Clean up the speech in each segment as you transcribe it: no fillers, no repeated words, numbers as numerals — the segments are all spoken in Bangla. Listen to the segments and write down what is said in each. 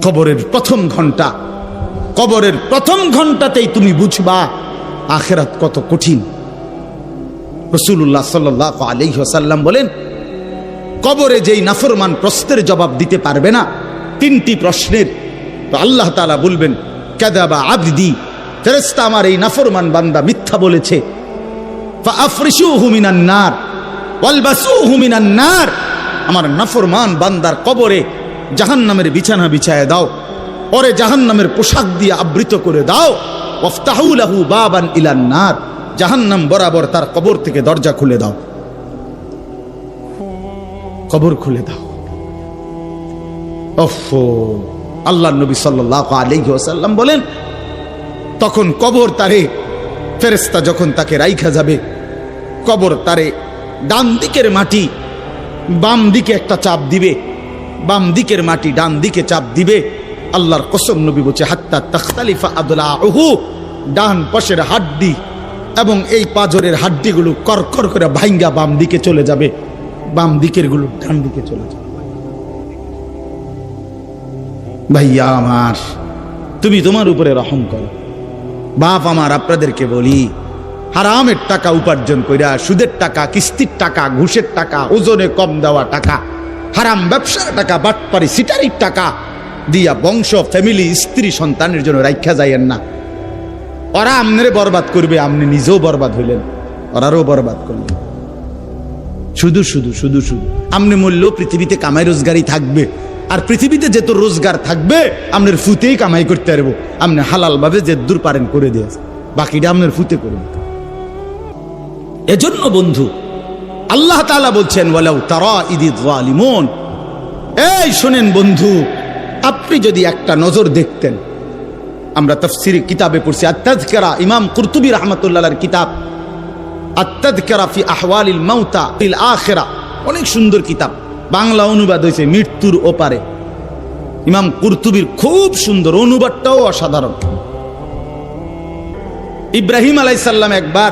কবরের প্রথম ঘন্টা, কবরের প্রথম ঘন্টাতেই তুমি বুঝবা আখিরাত কত কঠিন। রাসূলুল্লাহ সাল্লাল্লাহু আলাইহি ওয়াসাল্লাম বলেন, কবরে যেই নাফরমান প্রশ্নের জবাব দিতে পারবে না, তিনটি প্রশ্নের, তো আল্লাহ তাআলা বলবেন কাযাবা আবদি, ফেরেশতা আমার এই নাফরমান বান্দা মিথ্যা বলেছে। ফাআফরিশুহু মিনান নার ওয়ালবাসুহু মিনান নার, আমার নাফরমান বান্দার কবরে জাহান্নামের বিছানা বিছায় দাও, পরে জাহান্নামের পোশাক দিয়ে আবৃত করে দাও। ওয়াফতাহু লাহু বাবান ইলান নার, জাহান্নাম বরাবর তার কবর থেকে দরজা খুলে দাও, কবর খুলে দাও। ওফো, আল্লাহর নবী সাল্লাল্লাহু আলাইহি ওয়াসাল্লাম বলেন, তখন কবর তারে, ফেরেশতা যখন তাকে রাইখা যাবে, কবর তারে ডান দিকের মাটি বাম দিকে একটা চাপ দিবে, বাম দিকের মাটি ডান দিকে চাপ দিবে। আল্লাহর কসম, নবী বলছে হাত্তা তাখতালিফা আদলাউহু, ডান পাশের হাড্ডি এবং এই পাজরের হাড্ডিগুলো করকর করে ভাঙ্গা বাম দিকে চলে যাবে, বাম দিকের গুলো ডান দিকে চলে যাবে। ভাইয়া আমার, তুমি তোমার উপরে রহম করো। বাপ আমার, আপনাদেরকে বলি, হারামের টাকা উপার্জন কইরা, সুদের টাকা, কিস্তির টাকা, ঘুষের টাকা, ওজনে কম দেওয়া টাকা, হারাম ব্যবসার টাকা, বাটপারি সিটারির টাকা দিয়া বংশ, ফ্যামিলি, স্ত্রী, সন্তানের জন্য রাইখা যাইয়েন না। ওরা আমনেরে বরবাদ করবে, আপনি নিজেও বরবাদ হইলেন, ওরারও বরবাদ করলেন। শুধু শুধু শুধু শুধু আপনি মূল্য পৃথিবীতে কামাই রোজগারই থাকবে, আর পৃথিবীতে যেত রোজগার থাকবে আপনার ফুতেই কামাই করতে পারবো। আপনি হালাল ভাবে যে দূর পারেন করে দিয়েছে, বাকিটা আপনার ফুতে করবেন। এজন্য বন্ধু, আল্লাহ তাআলা বলছেন ওয়ালাউ তারা ইদিয যালিমুন, এই শোনেন বন্ধু, আপনি যদি একটা নজর দেখতেন, আমরা তাফসীরে কিতাবে পড়ছি আত-তাযকিরা, ইমাম কুরতুবী রাহমাতুল্লাহ আলাইহির কিতাব আত-তাযকিরা ফি আহওয়ালিল মাউতা ফিল আখিরা, অনেক সুন্দর কিতাব, বাংলা অনুবাদ হয়েছে মৃত্যুর ওপারে। ইমাম কুরতুবীর খুব সুন্দর, অনুবাদটাও অসাধারণ। ইব্রাহিম আলাইহিস সালাম একবার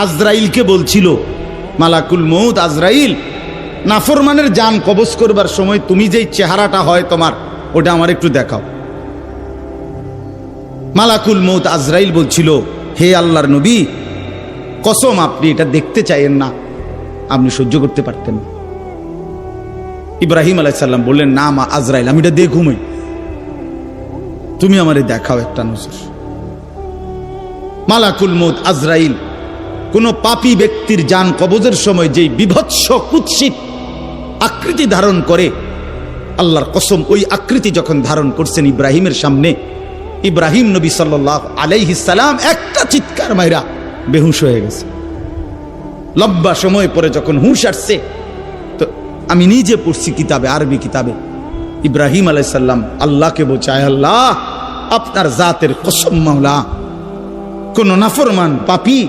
আজরাইলকে বলছিল, মালাকুল মউত আজরাইল, নাফরমানের জান কবজ করবার সময় তুমি যেই চেহারাটা হয় তোমার, ওটা আমার একটু দেখাও। মালাকুল মউত আজরাইল বলছিল, হে আল্লাহর নবী, কসম আপনি এটা দেখতে চাইেন না, আপনি সহ্য করতে পারতেন না। ইব্রাহিম আলাইহিস সালাম বললেন, না মা আজরাইল, আমি এটা দেখুমই, তুমি আমারে দেখাও একটা নজর। মালাকুল মউত আজরাইল কোন পাপী ব্যক্তির জান কবজের সময় যেই বিভৎস কুৎসিত আকৃতি ধারণ করে, আল্লাহর কসম ওই আকৃতি যখন ধারণ করছেন ইব্রাহিমের সামনে, ইব্রাহিম নবী সাল্লাল্লাহু আলাইহিস সালাম একটা চিৎকার মাইরা বেহুশ হয়ে গেছে। লম্বা সময় পরে যখন হুঁশ আসছে, তো আমি নিজে পড়ছি কিতাবে, আরবি কিতাবে, ইব্রাহিম আলাইহিস সালাম আল্লাহকে বলছে, আল্লাহ আপনার জাতের কসম মাওলা, কোন নাফরমান পাপী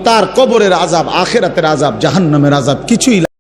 তার কবরের আযাব, আখিরাতের আযাব, জাহান্নামের আযাব কিছুই